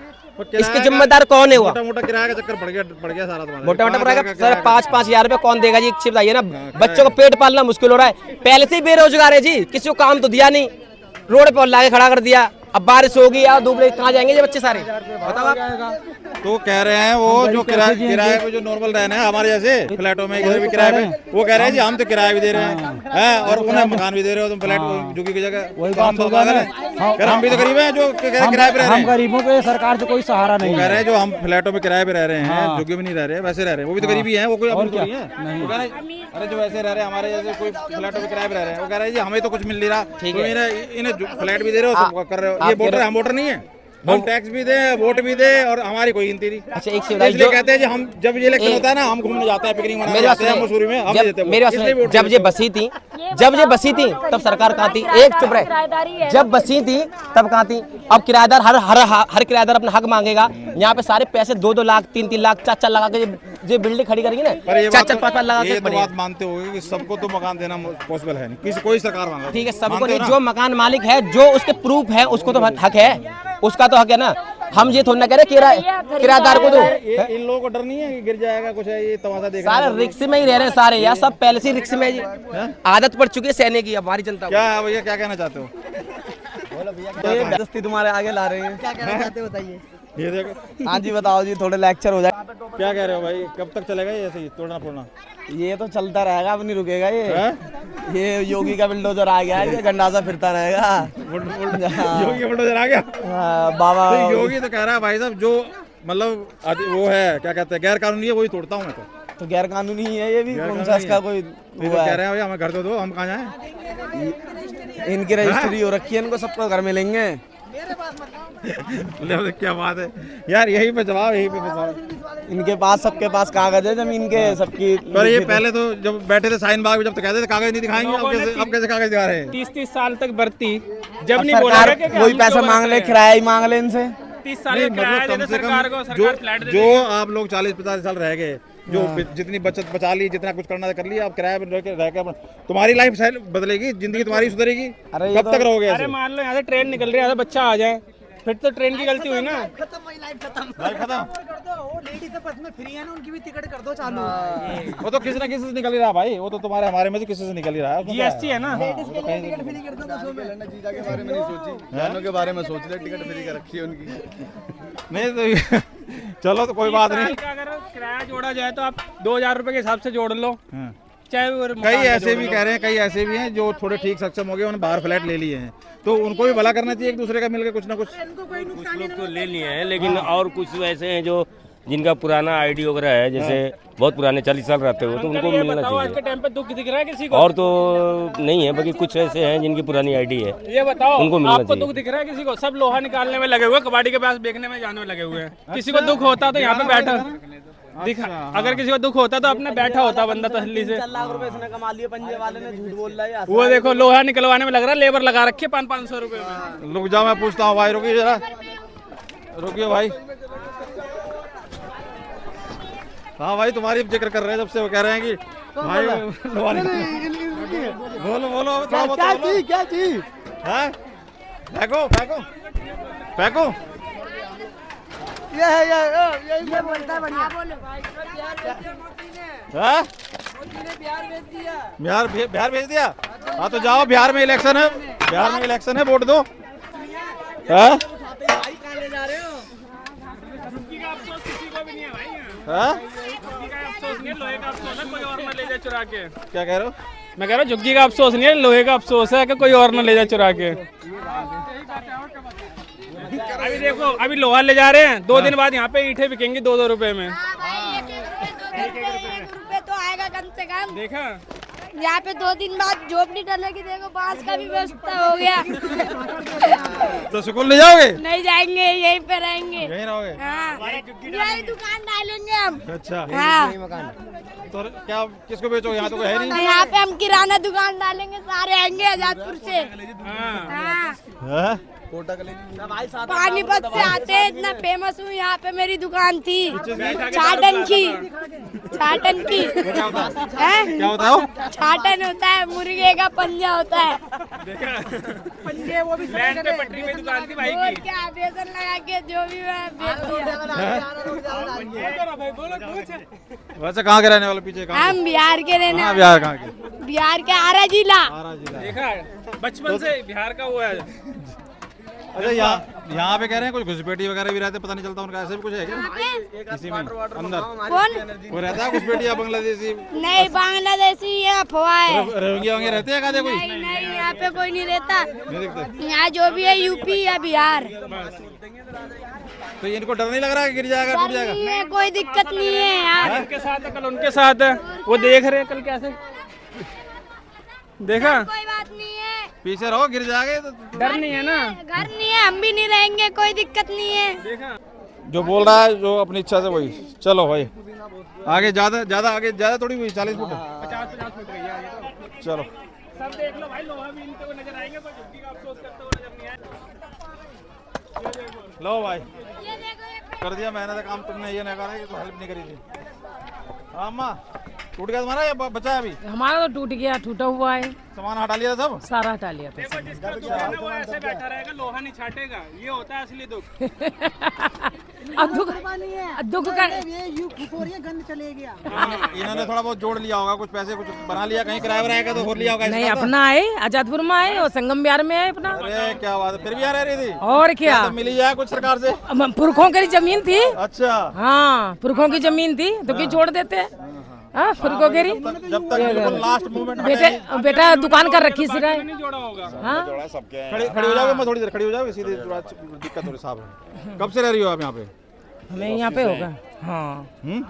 इसके जिम्मेदार कौन है? हुआ मोटा किराया का चक्कर पड़ गया सारा तुम्हारा। मोटा किराया सर 5-5 हजार रुपए कौन देगा जी? एक चीज बताइए ना, बच्चों को पेट पालना मुश्किल हो रहा है। पहले से ही बेरोजगार है जी, किसी को काम तो दिया नहीं, रोड पे लाके खड़ा कर दिया। अब बारिश होगी या धूप, कहाँ जाएंगे ये बच्चे सारे? बताओ आप। तो कह रहे हैं वो जो किराए पे जो नॉर्मल रहना है हमारे जैसे फ्लैटों में, इधर भी किराए पे, वो कह रहे हैं जी हम तो किराया भी दे रहे हैं और उन्हें मकान भी दे रहे हो तुम फ्लैट झुग्गी की जगह। वही बात हो गया ना, हम भी तो गरीब हैं जो किराए पे रह रहे हैं। हम गरीबों के सरकार से कोई सहारा नहीं कह रहे हैं जो हम फ्लैटों में किराए पे रह रहे हैं, झुग्गी में नहीं रह रहे, वैसे रह रहे हैं, वो भी तो गरीबी है, वो कोई अपनी थोड़ी है। अरे जो वैसे रह रहे हैं हमारे जैसे, कोई फ्लैटों में किराए पे रह रहे हैं, वो कह रहे हैं जी हमें तो कुछ मिल नहीं रहा, इन्हें फ्लैट भी दे रहे हो, कर रहे हो। ये वोटर, हम वोटर नहीं है, हम टैक्स भी दे, वोट भी दे और हमारी कोई गिनती नहीं। अच्छा एक से इसलिए कहते हैं जी हम जब ये इलेक्शन होता है ना, हम घूमने जाते हैं, पिकनिक मनाने जाते हैं मसूरी में, हम देते हैं। मेरी बात सुनिए, जब ये बसी थी तब सरकार कहाँ थी? एक चुप रहे, जब बसी थी तब कहाँ थी? अब किराएदार हर किराएदार अपना हक मांगेगा। यहाँ पे सारे पैसे 2-2 लाख 3-3 लाख 4-4 लगा के जो बिल्डिंग खड़ी करेंगे ना, 4-4-5-5 लगा के। बात मानते हो कि सबको तो मकान देना पॉसिबल है नहीं, कोई सरकार मांगा। ठीक है, सबको नहीं, जो मकान मालिक है, जो उसके प्रूफ है, उसको तो हक है, उसका तो हक है ना। हम ये थोड़ा ना कह रहे किराएदार को दो। इन लोगों को डर नहीं है कि गिर जाएगा कुछ है, ये तमाशा देख सारे रिक्स में ही रह रहे हैं सारे यार, सब पहले से रिक्स में है जी, आदत पड़ चुकी है सहने की हमारी जनता को। क्या भैया क्या कहना चाहते हो? जबरदस्ती तुम्हारे आगे ला रहे हैं, क्या कहना चाहते हो बताइए। ये देखो, हाँ जी बताओ जी, थोड़े लेक्चर हो जाए। क्या कह रहे हो भाई, कब तक चलेगा ये ऐसे ही तोड़ना फोड़ना? ये तो चलता रहेगा, अब नहीं रुकेगा ये योगी का बुलडोजर आ गया है, ये गंडासा फिरता रहेगा। योगी बुलडोजर आ गया? बाबा योगी तो कह रहा है भाई साहब जो मतलब वो है क्या कहते हैं गैर कानूनी है वही तोड़ता हूँ मैं तो गैर कानूनी है ये भी, कौन सा इसका कोई तो कह रहे हैं हमें घर तो दो, हम कहाँ जाएं? इनकी रजिस्ट्री हो रखी है, इनको सबको घर मिलेंगे। ले, क्या बात है यार, यही पे जवाब, यही पे जवाब। इनके पास, सबके पास कागज है जमीन के सबकी। पर ये पहले तो जब बैठे थे साइन बाग में, जब तो कहते थे कागज नहीं दिखाएंगे, अब कैसे कागज दिखा रहे हैं? 30 साल तक भर्ती, जब नहीं सरकार कोई पैसा मांग ले, किराया ही मांग ले इनसे। 30 साल नहीं, का किराया मतलब दे कम से सरकार को, कम सरकार फ्लैट दे जो आप लोग 40-50 साल रह गए, जो जितनी बचत बचा ली, जितना कुछ करना था कर लिया, अब किराए पे रह के तुम्हारी लाइफ स्टाइल बदलेगी, जिंदगी तुम्हारी सुधरेगी? कब तक रहोगे अरे ऐसे? मान लो यहाँ से ट्रेन निकल रही है, यहाँ से बच्चा आ जाए, फिर तो ट्रेन की गलती हुई ना। लाइफ खत्म। वो तो किसी ना किसी से निकल ही रहा भाई, वो तो तुम्हारे हमारे में से किसी से निकल ही रहा है। जीएसटी है ना। जीजा के बारे में नहीं सोची, जानों के बारे में सोच ले, टिकट फ्री कर रखी है उनकी। नहीं तो चलो तो कोई बात नहीं। अगर किराया जोड़ा जाए तो आप 2000 रुपए के हिसाब से जोड़ लो, चाहे वो कई मकान का ऐसे जोड़ भी लो। कह रहे हैं, कई ऐसे भी हैं जो थोड़े ठीक सक्षम हो गए, उन्होंने बाहर फ्लैट ले लिए हैं, तो उनको भी भला करना चाहिए, एक दूसरे का मिलकर कुछ ना कुछ। कुछ लोग तो ले लिए हैं, लेकिन और कुछ ऐसे हैं जो जिनका पुराना आईडी वगैरह है, जैसे बहुत पुराने 40 साल रहते हो, तो उनको ये मिलना बताओ, आज के चाहिए। टाइम पे दुख दिख रहा है किसी को? और तो नहीं है, बाकी कुछ ऐसे हैं जिनकी पुरानी आईडी है, ये बताओ, उनको मिलना आपको चाहिए। दुख दिख रहा है किसी को? सब लोहा निकालने में लगे हुए, कबाड़ी के पास बेचने में जाने में लगे हुए हैं। किसी को दुख होता तो यहाँ पे बैठा दिखा, अगर किसी को दुख होता तो अपने बैठा होता बंदा तसल्ली से। 4 लाख रुपए इसने कमा लिए, पंजे वाले ने झूठ बोल रहा है। वो देखो लोहा निकलवाने में लग रहा है, लेबर लगा रखी है 500-500 रुपए में। रुक जाओ, मैं पूछता हूँ भाई, रुकिए जरा, रुकिए भाई। हाँ भाई, तुम्हारी जिक्र कर रहे हैं, जब से वो कह रहे हैं कि भाई बोलो बोलो, थोड़ा बहुत तो बोलो। क्या चीज? हाँ? फेंको फेंको फेंको। ये बोलता है बढ़िया। हाँ? बिहार भेज दिया? हाँ तो जाओ, बिहार में इलेक्शन है, बिहार में इलेक्शन है, वोट दो। हाँ? हाँ? लोहे का अफसोस है, कोई और ना ले जाए चुरा के। क्या कह रहे हो? मैं कह रहा हूँ झुग्गी का अफसोस नहीं है, लोहे का अफसोस है कि कोई और ना ले जाए चुरा के। अभी देखो, अभी लोहा ले जा रहे हैं, 2 दिन बाद यहाँ पे ईंटें बिकेंगी 2-2 रुपए में। रुपए तो आएगा कम से कम। देखा, यहाँ पे 2 दिन बाद झोपड़ी डलेगी, देखो बांस का भी व्यवस्था हो गया। तो स्कूल नहीं जाओगे? नहीं जाएंगे, यहीं पे रहेंगे। यहीं रहोगे? हाँ, यही दुकान डालेंगे हम। अच्छा, हाँ, तो क्या किसको बेचोगे? यहाँ तो कोई है नहीं। यहाँ पे हम किराना दुकान डालेंगे, सारे आएंगे आजादपुर से। हाँ। हाँ, हाँ? पानीपत से आते हैं, इतना फेमस हूँ। यहाँ पे मेरी दुकान थी छाटन की। क्या होता है? हैं? क्या होता है वो? छाटन होता है, मुर्गे का पंजा होता है। लैंड पे पटरी में दुकान थी भाई और की। क्या बेसन लगा के जो भी मैं बेच दिया। वैसे कहाँ के रहने वाले? पीछे कहाँ? हम बिहार के रहने हाँ, वाले। बिहार कहाँ के? बिहार के आरा जिला। आरा जिला। देखा, बचपन से बिहार का हुआ है। अच्छा, यहाँ पे कह रहे हैं कुछ घुसपैठी वगैरह भी रहते, पता नहीं चलता उनका, ऐसे भी कुछ है क्या? इसी में अंदर कौन? वो रहता है घुसपैठी या बांग्लादेशी? नहीं, बांग्लादेशी ये अफवाह है। रोहिंग्या वगैरह रहते हैं क्या कोई? नहीं, यहाँ पे कोई नहीं रहता। नहीं दिखते? यहाँ जो भी है यूपी या बिहार। तो इनको डर नहीं लग रहा है कि गिर जाएगा, टूट जाएगा? नहीं है, कोई दिक्कत नहीं है यार। उनके साथ है, कल उनके साथ है, वो देख रहे हैं कल कैसे। देखा, कोई बात नहीं है, पीछे रहो, गिर जाएगा तो। डर नहीं है ना। घर नहीं है, हम भी नहीं रहेंगे, कोई दिक्कत नहीं है। देखा, जो बोल रहा है, जो अपनी इच्छा से वही। चलो भाई, आगे ज्यादा आगे ज्यादा थोड़ी हुई, 40 फुट। 50-50 फुट रही है। चलो, सब देख लो भाई, लोहा भी इनके को नजर आएंगे, पर झुग्गी का अफसोस करते हुए नजर नहीं आए। लो भाई, ये देखो, ये कर दिया मेहनत काम तुमने, ये नहीं करा कि तो हेल्प नहीं करी थी। हाँ अम्मा, टूट गया तुम्हारा या बचा है अभी? हमारा तो टूट गया, टूटा हुआ है, सामान हटा लिया था सब? सारा हटा लिया था। देखो, जिसका दुख है ना, वो ऐसे बैठा रहेगा, लोहा नहीं छाटेगा। ये होता है असली दुख। अब दुख का इन्होंने थोड़ा बहुत जोड़ लिया होगा, कुछ पैसे कुछ बना लिया, कहीं किराया वराया का तो हो लिया होगा। नहीं, इसका अपना आए, आजादपुर में आए और संगम बिहार में आए अपना। अरे क्या बात है, फिर भी यहाँ रह रही थी? और क्या, तो मिली जाए कुछ सरकार से? अब पुरखों की जमीन थी। अच्छा, हाँ, पुरखों की जमीन थी तो क्यों छोड़ देते? हाँ, पुरखों की। जब तक बिल्कुल लास्ट मोमेंट बेटा दुकान कर रखी सिराय। नहीं जोड़ा होगा। हाँ, खड़ी हो जाओगे, मैं थोड़ी देर खड़ी हो जाओगे, सीधे थोड़ा दिक्कत हो रही साहब है। कब से रह रही हो आप यहाँ पे? हमें यहाँ पे होगा। हाँ,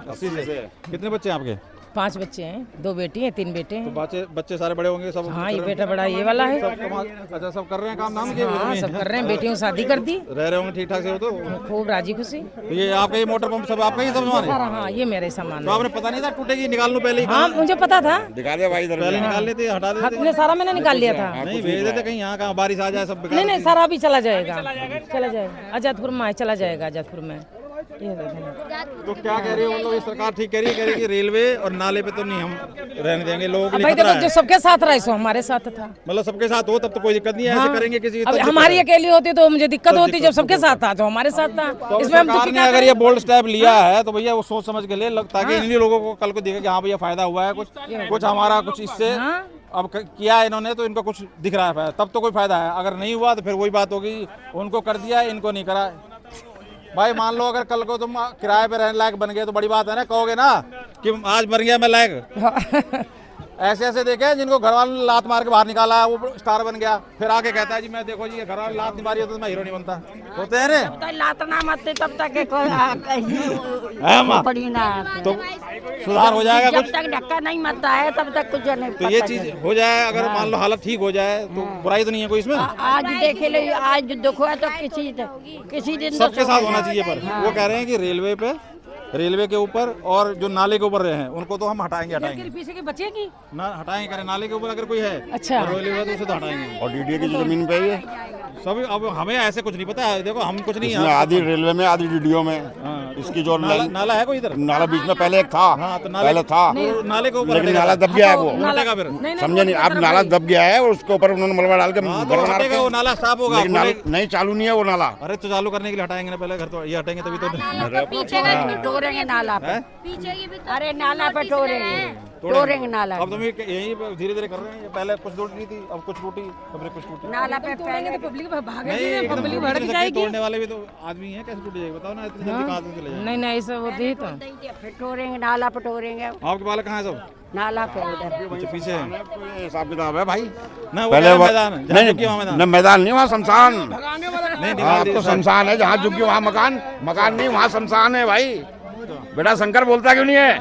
80 से। कितने बच्चे हैं आपके? 5 बच्चे हैं, 2 बेटी हैं 3 बेटे हैं। तो बच्चे सारे बड़े होंगे सब? हाँ, ये बेटा बड़ा ये वाला है। अच्छा, सब कर रहे हैं काम धाम के? हाँ, सब कर रहे हैं। बेटियों शादी कर दी, रह रहे होंगे ठीक ठाक से? हो तो खूब राजी खुशी। तो ये आपका ही मोटर पंप सब आपका ही सब सामान है? हाँ, ये मेरे सामान तो आपने पता नहीं था टूटेगी, निकाल लूं पहले ही? हाँ, मुझे पता था। दिखा दे भाई, पहले निकाल लेते, हटा देते। तुमने सारा मैंने निकाल लिया था। नहीं भेज देते कहीं, यहाँ कहाँ बारिश आ जाए सब बेकार। नहीं, सारा भी चला जाएगा, चला जाएगा। आजादपुर में चला जाएगा, आजादपुर में। तो क्या कह रही है वो लोग? सरकार ठीक कह रही है कि रेलवे और नाले पे तो नहीं हम रहने देंगे लोगों को। भाई देखो, जो सबके साथ रहा सो हमारे साथ था। मतलब सबके साथ हो तब तो कोई दिक्कत नहीं है। ऐसे करेंगे किसी अब हमारी अकेली होती तो मुझे दिक्कत होती, जब सबके साथ था तो हमारे साथ था। इसमें हम सरकार ने अगर ये बोल्ड स्टेप लिया है तो भैया वो सोच समझ के ले, ताकि इन्हीं लोगों को कल को दिखे कि हाँ भैया फायदा हुआ है, कुछ हमारा कुछ इससे अब किया है इन्होंने तो इनको कुछ दिख रहा है फायदा, तब तो कोई फायदा है। अगर नहीं हुआ तो फिर वही बात होगी, उनको कर दिया इनको नहीं करा। भाई मान लो अगर कल को तुम किराए पे रहने लायक बन गए तो बड़ी बात है ना, कहोगे ना कि आज बन गया मैं लायक। ऐसे ऐसे देखे हैं जिनको घर वालों ने लात मार के बाहर निकाला, वो स्टार बन गया, फिर आके कहता है जी मैं देखो जी घर वाले लात नहीं मारी होती तो मैं हीरो नहीं बनता। होते हैं रे लात ना मरते तब तक पड़ी ना, तो सुधार हो जाएगा कुछ। जब तक धक्का नहीं मरता है तब तक कुछ नहीं। तो ये चीज हो जाए, अगर मान लो हालत ठीक हो जाए तो बुराई तो नहीं है कोई इसमें। आज देखे ले, आज दुख हुआ तो किसी दिन सबके साथ होना चाहिए। पर वो कह रहे हैं कि रेलवे के ऊपर और जो नाले के ऊपर रहे हैं उनको तो हम हटाएंगे पीछे के बच्चे की ना हटाएंगे। करें नाले के ऊपर अगर कोई है अच्छा रेलवे तो उसे तो हटाएंगे। और डीडीए की जो जमीन पे है सब अब हमें ऐसे कुछ नहीं पता है। देखो हम कुछ नहीं, आधी रेलवे में आधी डीडीओ में। इसकी जो नाला है कोई इधर? नाला बीच में पहले एक था। हाँ, तो पहले था, नाले के ऊपर लेकिन नाला दब गया है वो। हटेगा फिर, समझे नहीं? अब नाला दब गया है, उसके ऊपर उन्होंने मलबा डाल के वो नाला साफ होगा। लेकिन नहीं, चालू नहीं है वो नाला। अरे तो चालू करने के लिए हटाएंगे ना पहले, घर तो ये हटेंगे तभी तो। पीछे टोरेंगे नाला पे, अरे नाला पे टोरेंगे नाला। अब तुम यही धीरे धीरे कर रहे हैं। पहले कुछ टूटी थी, अब कुछ टूटी, अब कुछ टूटी। नाला पे पहले पब्लिक पब्लिक भड़क जाएगी। तोड़ने वाले भी तो आदमी हैं, कैसे टूट जाएगी बताओ ना, इतनी जल्दी कहाँ से चले जाएंगे? नहीं, ऐसा होती है तो टोरेंगे नाला पे टोरेंगे। आपके बालक कहाँ है सब? नाला पे उधर पीछे है। हिसाब किताब है भाई। ना पहले मैदान नहीं, मैदान नहीं, वहाँ शमशान। नहीं, तो शमशान है जहाँ झुकी वहाँ मकान नहीं, वहाँ शमशान है भाई। बेटा शंकर बोलता क्यों नहीं है?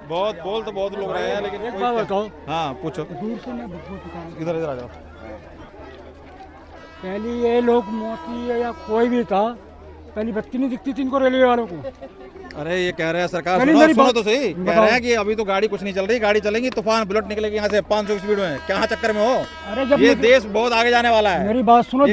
बहुत बहुत लोग रहे हैं, लेकिन हाँ पूछो। इधर आ जाओ। पहले ये लोग मोती या कोई भी था, पहली बत्ती नहीं दिखती थी इनको रेलवे वालों को। अरे ये कह रहे हैं सरकार, सुनो तो सही, कह रहे हैं कि अभी तो गाड़ी कुछ नहीं चल रही, गाड़ी चलेंगी तूफान बुलेट निकलेगी यहाँ से 500 स्पीड में। क्या चक्कर में हो? अरे जब ये देश बहुत आगे जाने वाला है। मेरी बात सुनो,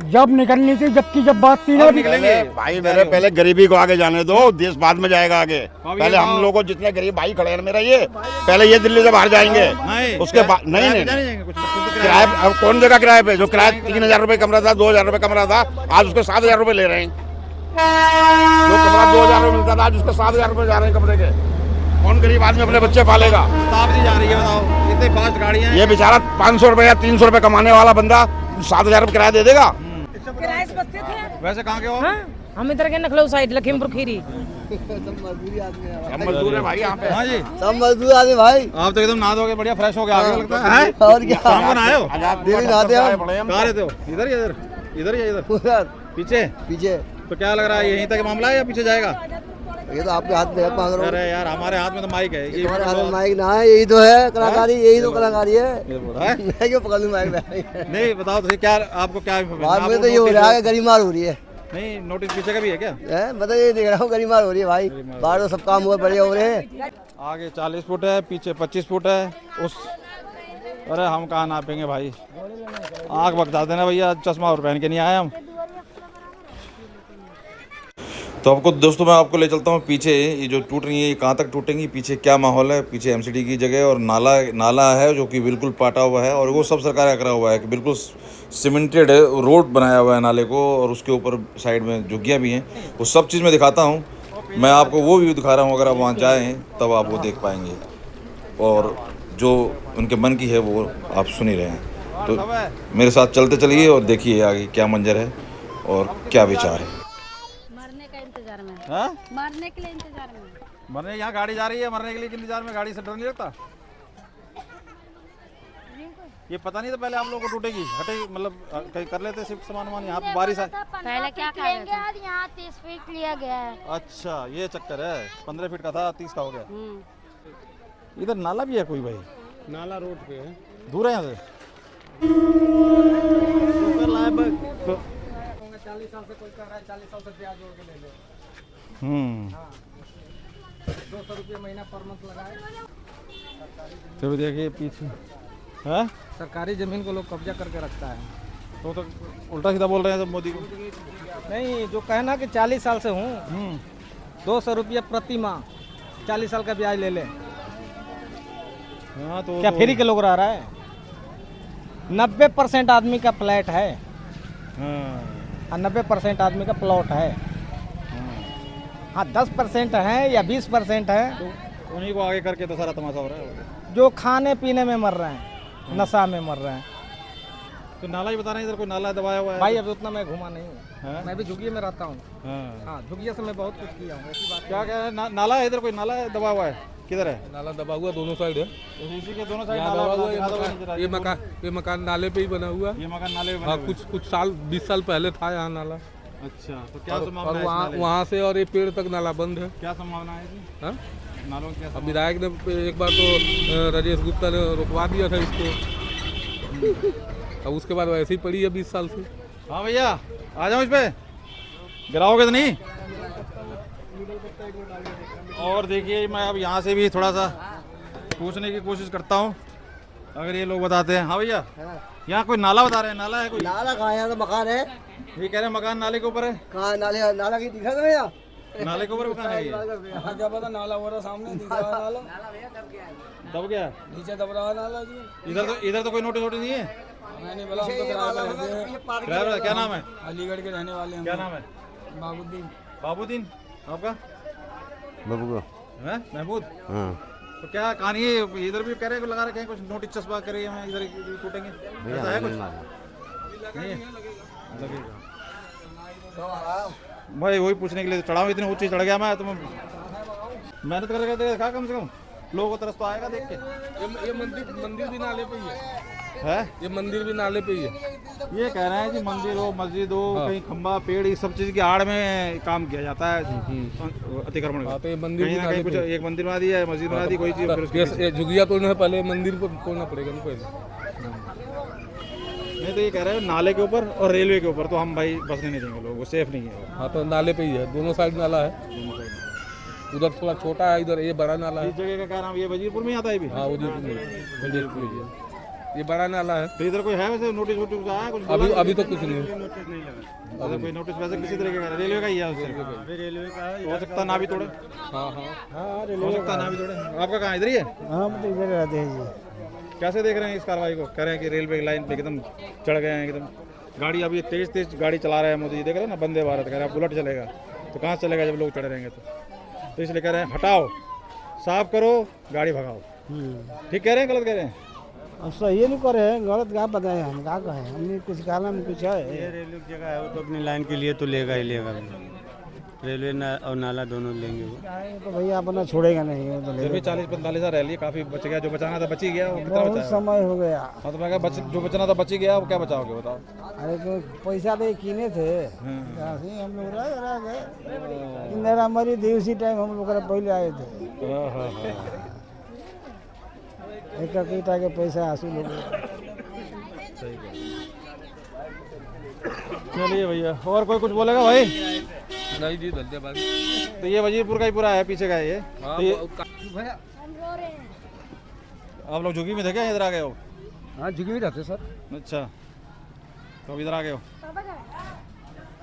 जब निकलनी थी, जब बात थी ना निकलेंगे भाई। मेरे पहले गरीबी को आगे जाने दो, देश बाद में जाएगा आगे। पहले हम लोगों को जितने गरीब भाई खड़े हैं मेरा, ये पहले ये दिल्ली से बाहर जाएंगे, उसके बाद नहीं किराए। अब कौन देगा किराए पे? जो किराया 3000 रुपए कमरा था, 2000 रुपए कमरा था, आज उसको 7000 रुपए ले रहे हैं। जो कमरा 2000 रुपए मिलता था, आज उसको 7000 रुपए जा रहे हैं कमरे के। कौन गरीब आदमी अपने बच्चे पालेगा? जा रही है बताओ, इतने फास्ट गाड़ियां। ये बेचारा 500 रुपए या 300 रुपए कमाने वाला बंदा 7000 रुपए किराया दे देगा? किराए से बचते थे। वैसे कहाँ के हो? हम इधर के नखलऊ साइड, लखीमपुर खीरी। सब मजदूर है भाई यहाँ पे। हाँ जी, सब मजदूर आदमी भाई। आप तो एकदम नहा धोके बढ़िया फ्रेश हो गए आगे लगता है। और क्या? शाम को नहाए हो? कहाँ रहते हो? इधर या इधर? पीछे। तो क्या लग रहा है, यहीं तक मामला है या पीछे जाएगा? ये तो आपके हाथ में है। अरे यार हमारे हाथ में तो माइक है। हमारे हाथ में माइक ना है, यही तो है कलाकारी, यही तो कलाकारी है। मैं क्यों पकड़ लूं माइक? नहीं बताओ तो क्या, आपको क्या बाद में तो ये हो रहा है, गरिमार हो रही है। नहीं नोटिस पीछे का भी है क्या? मतलब ये देख रहा हूँ, गरिमार हो रही है भाई। बाहर तो सब काम हुआ बढ़िया हो रहे हैं। आगे 40 फुट है, पीछे 25 फुट है उस। अरे हम कहाँ नापेंगे भाई, आँख बता देना भैया, चश्मा और पहन के नहीं आए हम। तो आपको दोस्तों मैं आपको ले चलता हूँ पीछे, ये जो टूट रही है ये कहाँ तक टूटेंगी, पीछे क्या माहौल है। पीछे एमसीडी की जगह और नाला है जो कि बिल्कुल पाटा हुआ है, और वो सब सरकार का करा हुआ है कि बिल्कुल सीमेंटेड रोड बनाया हुआ है नाले को, और उसके ऊपर साइड में झुग्गियाँ भी हैं। वो सब चीज़ मैं दिखाता हूँ, मैं आपको वो व्यू दिखा रहा हूँ। अगर आप वहाँ जाएँ तब आप वो देख पाएंगे, और जो उनके मन की है वो आप सुन ही रहे हैं। तो मेरे साथ चलते चलिए और देखिए आगे क्या मंजर है और क्या विचार है। मरने के लिए इंतजार में। मरने यहाँ गाड़ी जा रही है, मरने के लिए इंतजार में। गाड़ी से डर नहीं लगता? ये पता नहीं था पहले आप लोगों को टूटेगी, हटे मतलब कहीं कर लेते शिफ्ट सामान यहाँ पे बारिश है। पहले क्या करेंगे, आज यहाँ 30 फीट लिया गया है। अच्छा ये चक्कर है, 15 फीट का था 30 का हो गया। इधर नाला भी है कोई भाई? नाला रोड पे है, दूर है यहाँ से। 40 साल से कोई कर रहा है, 40 साल से ब्याज जोड़ के ले लो। 200 रुपये महीना पर मंथ लगाए। तो देखिए पीछे है सरकारी जमीन को लोग कब्जा करके रखता है। तो उल्टा सीधा बोल रहे हैं सब मोदी को। नहीं, जो कहना कि 40 साल से हूँ, 200 रुपये प्रति माह 40 साल का ब्याज ले ले। हाँ तो क्या फ्री के लोग रह रहा है? 90% आदमी का फ्लैट है और 90% आदमी का प्लॉट है। हाँ 10% है या 20% है, तो उन्हीं को आगे करके तो सारा तमाशा हो रहा है। जो खाने पीने में मर रहे हैं, नशा में मर रहे हैं। तो नाला ही बता रहे हैं, इधर कोई नाला दबाया हुआ है भाई अभी उतना मैं घुमा नहीं हूँ, मैं भी झुग्गी में रहता हूँ। हाँ झुग्गिया से मैं बहुत कुछ किया हूँ। ऐसी बात क्या क्या है? नाला है इधर, कोई नाला है दबा हुआ है? किधर है नाला दबा हुआ? दोनों साइड है, इसी के दोनों साइड नाला हुआ। ये मकान नाले पे ही बना हुआ। ये मकान नाले में हाँ कुछ साल 20 साल पहले था यहाँ नाला। अच्छा तो क्या और संभावना है? वहाँ से और ये पेड़ तक नाला बंद है। क्या संभावना है इसकी? हाँ नालों की क्या अब विधायक ने एक बार तो राजेश गुप्ता ने रुकवा दिया था इसको, अब उसके बाद वैसे ही पड़ी है 20 साल से। हाँ भैया आ जाओ, इस पे गिराओगे तो नहीं? और देखिए मैं अब यहाँ से भी थोड़ा सा पूछने की कोशिश करता हूँ, अगर ये लोग बताते हैं। हाँ भैया यहाँ कोई नाला बता रहे हैं, नाला है कोई? नाला कहाँ है? यहाँ तो मकान है। ये कह रहे हैं मकान नाले के ऊपर है। कहाँ नाले? नाला की दिखा था यहाँ? नाले के ऊपर मकान है ये? क्या पता, नाला हो रहा सामने दिख रहा है। नाला दब गया, नीचे दब रहा है नाला जी। इधर तो कोई नोटिस नहीं है। मैंने बोला हम तो किराए पे रहते हैं। ड्राइवर क्या नाम है? अलीगढ़ के रहने वाले हैं। क्या नाम है? बाबूद्दीन। बाबूद्दीन। आपका? महमूद। हाँ तो क्या कहानी है? इधर भी कह रहे हैं लगा रखे हैं कुछ नोटिस चस्पा करे हैं, इधर टूटेंगे, ऐसा है कुछ? नहीं है? लगेगा। भाई वही पूछने के लिए चढ़ा हूँ, इतनी ऊंची चढ़ गया मैं, तो मैं मेहनत करके देखा कम से कम लोगों को तरस तो आएगा देख के। ये मंदिर भी नाले पे ही है? ये मंदिर भी नाले पे ही है। ये कह रहे हैं कि मंदिर हो, मस्जिद हो, कहीं खंबा पेड़, ये सब चीज की आड़ में काम किया जाता है अतिक्रमण का। तो ये मंदिर कहीं ना कहीं कुछ एक मंदिर बना दिया है, मस्जिद बना दी, कोई चीज झुग्गिया तोड़ने से पहले मंदिर को तोड़ना पड़ेगा ना पहले। नहीं तो ये कह रहे हैं नाले के ऊपर और रेलवे के ऊपर, तो हम भाई बसने नहीं देंगे लोगों को, सेफ नहीं है। हाँ तो नाले पे ही है, दोनों साइड नाला है। उधर थोड़ा छोटा है, इधर ये बड़ा नाला है। इस जगह का क्या नाम? ये वजीरपुर में आता है भी? हाँ वजीरपुर में ये बड़ा नाला है। तो इधर कोई है वैसे नोटिस वोटिस आया कुछ? अभी तो कुछ नहीं है। अगर कोई नोटिस वैसे किसी तरह का रेलवे का ही है? रेलवे का है, हो सकता ना भी तोड़े। हाँ हो सकता ना भी तोड़े। आपका कहाँ इधर ही है? हम तो इधर रहते हैं जी। कैसे देख रहे हैं इस कार्रवाई को? कह रहे हैं कि रेलवे लाइन पे एकदम चढ़ गए हैं, एकदम गाड़ी अभी तेज गाड़ी चला रहे हैं मोदी जी, देख रहे हैं ना, वंदे भारत कह रहे हैं बुलेट चलेगा, तो कहाँ चलेगा जब लोग चढ़े रहेंगे तो इसलिए कह रहे हैं हटाओ, साफ करो, गाड़ी भगाओ। ठीक कह रहे हैं, गलत कह रहे हैं? अब सही नहीं करे हैं, गलत क्या पता है, हम क्या कहें, हमने कुछ कहना में कुछ है। ये रेलवे की जगह है, वो तो अपनी लाइन के लिए तो लेगा ही लेगा, रेलवे और नाला दोनों लेंगे वो। तो भैया अपना छोड़ेगा नहीं, वो तो फिर भी 40-45 हज़ार रैली काफ़ी बच गया, जो बचाना था बच ही गया। वो कितना बहुत बचा? समय हो गया। हाँ तो मैं कहा जो बचना था बच ही गया, वो क्या बचाओगे बताओ? अरे तो पैसा दे कीने थे, हम लोग रह गए। मेरा मरी थी उसी टाइम, हम लोग पहले आए थे। एक ईटा के पैसा हासिल हो गया। चलिए भैया, और कोई कुछ बोलेगा भाई? नहीं जी, धन्यवाद। तो ये वजीरपुर का ही पूरा है, पीछे का है ये। हाँ, तो ये आप लोग झुग्गी में थे क्या? इधर आ गए हो? हाँ झुग्गी में रहते सर। अच्छा तो अब इधर आ गए हो?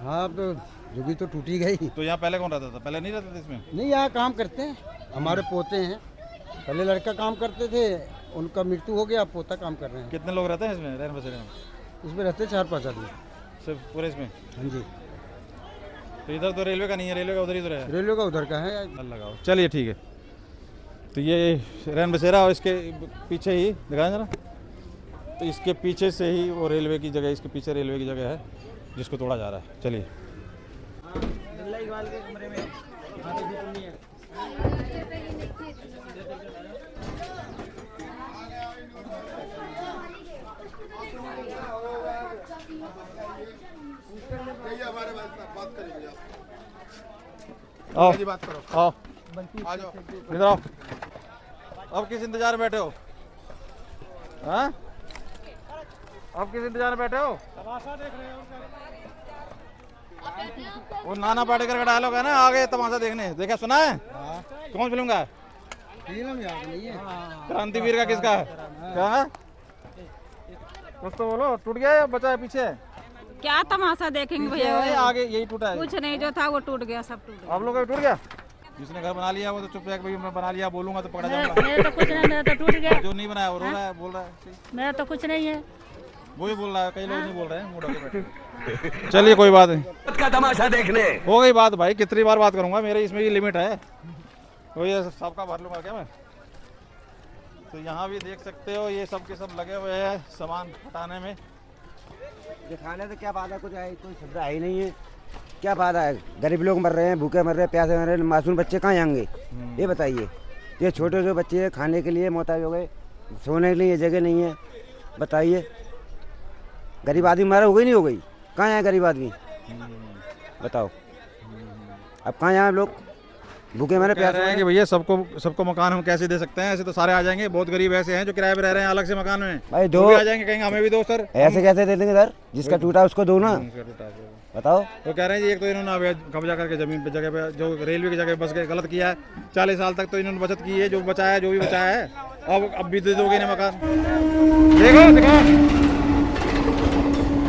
हाँ तो झुग्गी तो टूटी गई। तो यहाँ पहले कौन रहता था? पहले नहीं रहते थे इसमें? नहीं, यहाँ काम करते हैं, हमारे पोते हैं। पहले लड़का काम करते थे, उनका मृत्यु हो गया, पोता काम कर रहे हैं। कितने लोग रहते हैं इसमें रैन बसेरे में? इसमें रहते 4-5 आदमी सिर्फ पूरे इसमें? हाँ जी। तो इधर तो रेलवे का नहीं है, रेलवे का उधर ही तो है। रेलवे का उधर का है। लगाओ, चलिए ठीक है। तो ये रैन बसेरा और इसके पीछे ही दिखाएं जरा, तो इसके पीछे से ही वो रेलवे की जगह, इसके पीछे रेलवे की जगह है जिसको तोड़ा जा रहा है। चलिए आओ आओ आ जाओ इधर आओ। अब किस इंतजार में बैठे हो? हाँ अब किस इंतजार में बैठे हो? तमाशा देख रहे हो? वो नाना पाटेकर का डायलॉग है ना, आगे तमाशा देखने, देखा सुना है? कौन फिल्म का? क्रांतिवीर का किसका है? क्या कुछ तो बोलो, टूट गया या बचा है पीछे? क्या तमाशा देखेंगे भैया, आगे यही टूटा है। कुछ नहीं, जो था वो टूट गया, सब टूट गया। आप लोग का भी टूट गया? जिसने घर बना लिया वो तो चुप है कि भाई मैं बना लिया, बोलूंगा तो पकड़ा जाऊंगा। मेरा तो कुछ नहीं, मेरा तो टूट गया। जो नहीं बनाया वो रो रहा है, बोल रहा है। मेरा तो कुछ नहीं है, वो ही बोल रहा है, कई लोग नहीं बोल रहे हैं, मूड होके बैठे। चलिए कोई बात नहीं, का तमाशा देखने हो गई बात भाई, कितनी बार बात करूंगा, मेरे इसमें ये लिमिट है, तो ये सबका भर लूंगा क्या मैं? तो यहाँ भी देख सकते हो ये सब के सब लगे हुए हैं सामान हटाने में। दिखाने से क्या फायदा, कुछ है कोई सुविधा ही नहीं है, क्या फायदा है? गरीब लोग मर रहे हैं, भूखे मर रहे हैं, प्यासे मर रहे हैं, मासूम बच्चे कहाँ जाएंगे? ये बताइए। ये छोटे जो बच्चे हैं खाने के लिए मोहताज हो गए, सोने के लिए जगह नहीं है, बताइए। गरीब आदमी मारा हो गई नहीं हो गई, कहाँ जाए गरीब आदमी बताओ? अब कहाँ जाए लोग, भूखे मरे प्यासे हैं कि भैया सबको मकान हम कैसे दे सकते हैं? ऐसे तो सारे आ जाएंगे, बहुत गरीब ऐसे हैं जो किराए पे रह रहे हैं अलग से मकान में, भाई दो भी आ जाएंगे, कहेंगे हमें भी दो सर। ऐसे कैसे दे देंगे सर? जिसका टूटा उसको दो ना, बताओ। तो कह रहे हैं जी, एक तो इन्होंने अवैध कब्जा करके जमीन पे जगह पे जो रेलवे की जगह बस गए, गलत किया है। 40 साल तक तो इन्होंने बचत की है, जो बचाया जो भी बचाया है, अब भी दे दोगे ना मकान। देखो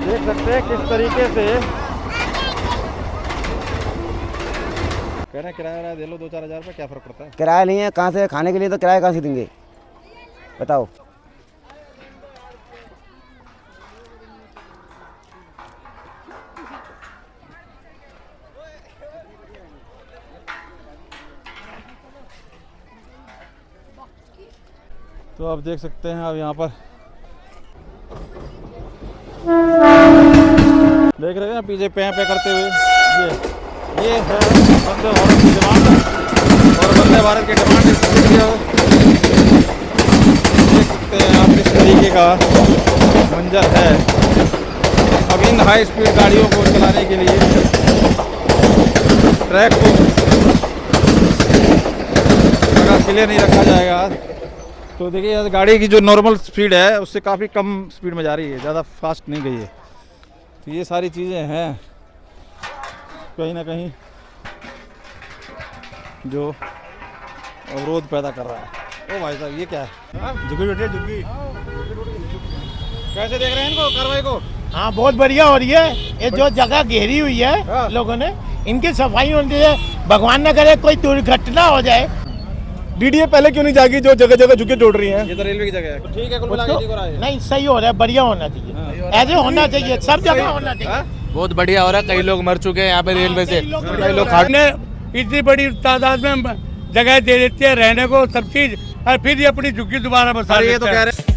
देख सकते हैं किस तरीके से कह रहे हैं किराया दे लो 2-4 हज़ार रुपये, क्या फर्क पड़ता है? किराया नहीं है, कहाँ से खाने के लिए तो किराया कहाँ से देंगे बताओ? तो आप देख सकते हैं, अब यहाँ पर देख रहे हैं पीछे पे करते हुए, ये है वंदे भारत की डिमांड, और वंदे भारत की डिमांड देख सकते हैं आप किस तरीके का मंजर है। अब इन हाई स्पीड गाड़ियों को चलाने के लिए ट्रैक को अगर क्लियर नहीं रखा जाएगा तो देखिए गाड़ी की जो नॉर्मल स्पीड है उससे काफ़ी कम स्पीड में जा रही है, ज़्यादा फास्ट नहीं गई है। तो ये सारी चीज़ें हैं कहीं ना कहीं जो अवरोध पैदा कर रहा है। ओ भाई साहब ये क्या है? झुग्गी बैठे झुग्गी, कैसे देख रहे हैं इनको कार्रवाई को? हाँ बहुत बढ़िया हो रही है। ये जो जगह घेरी हुई है लोगों ने, इनकी सफाई होनी चाहिए, भगवान न करे कोई दुर्घटना हो जाए। डीडीए पहले क्यों नहीं जागी जो जगह जगह झुग्गी तोड़ रही हैं? ये तो रेलवे की जगह है, ठीक है, कुल मिला के नहीं सही हो रहा है, बढ़िया होना चाहिए, ऐसे होना चाहिए, सब जगह होना चाहिए। बहुत बढ़िया हो रहा है, कई लोग मर चुके हैं यहाँ पे रेलवे से, कई लोग खाने इतनी बड़ी तादाद में जगह दे देती है रहने को सब चीज, और फिर ये अपनी झुग्गी दोबारा बसा ये तो कह रहे